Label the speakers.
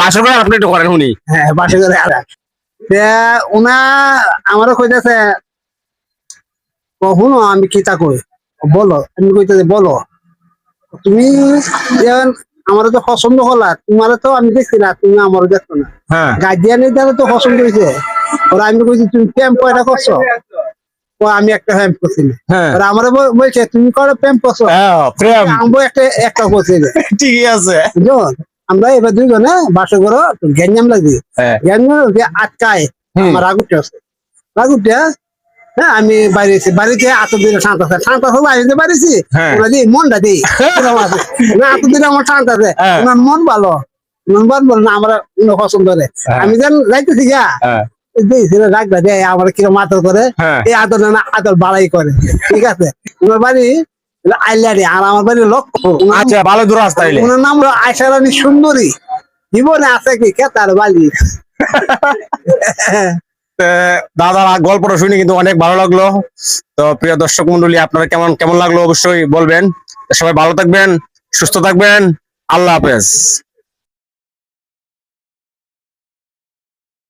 Speaker 1: বাসর করে আপনি একটু করেন উনি।
Speaker 2: হ্যাঁ বাসে করে উনা আমারও কইতেছে কখনো আমি কিতা কই বলো, আমি কইতেছে বলো তুমি আমারও তো পছন্দ হলা, তোমারও তো আমি দেখছি না, তুমি আমারও দেখছো না,
Speaker 1: হ্যাঁ
Speaker 2: গার্জিয়ানের দ্বারা তো পছন্দ হয়েছে। ওরা আমি কইছি তুমি প্রেম কয়টা করছো, ও আমি একটা প্রেম করছি।
Speaker 1: হ্যাঁ
Speaker 2: ওরা আমারও বলছে তুমি কয়টা প্রেম করছো,
Speaker 1: প্রেম
Speaker 2: আমরাও একটা করছি।
Speaker 1: ঠিকই আছে।
Speaker 2: বুঝছো? আমরা এবার দুইজনে বাসে করো গ্যাঞ্জাম লাগবে,
Speaker 1: হ্যাঁ
Speaker 2: গ্যাঞ্জাম আটকায় আমার রাগুটে আছে, রাগুটে হ্যাঁ আমি বাইরেছি, বাড়িতে এত দিনে শান্ত আছে, শান্ত আছে বাইরে বাড়িছি,
Speaker 1: হ্যাঁ।
Speaker 2: ওরা দিই মনটা দিই না এত দিনে আমার শান্ত আছে,
Speaker 1: হ্যাঁ।
Speaker 2: ওনার মন ভালো, মন ভালো বল না আমার পছন্দ করে।
Speaker 1: হ্যাঁ।
Speaker 2: আমি যেন যাইতেছি গা রাখবা দেয় আমার কিরম আদর করে,
Speaker 1: হ্যাঁ।
Speaker 2: এই আদর না আদর বাড়াই করে, ঠিক আছে। ওনার বাড়ি আইলারি আর আমার বাড়ি লক্ষ্য,
Speaker 1: আচ্ছা ভালো দূর আসতে হইলে
Speaker 2: ওনার নাম হলো আয়শা রানী সুন্দরী, জীবনে আছে কি কেতার বালি।
Speaker 1: দাদার গল্পটা শুনে কিন্তু অনেক ভালো লাগলো। তো প্রিয় দর্শক মন্ডলী, আপনারা কেমন কেমন লাগলো অবশ্যই বলবেন। সবাই ভালো থাকবেন, সুস্থ থাকবেন, আল্লাহ হাফেজ।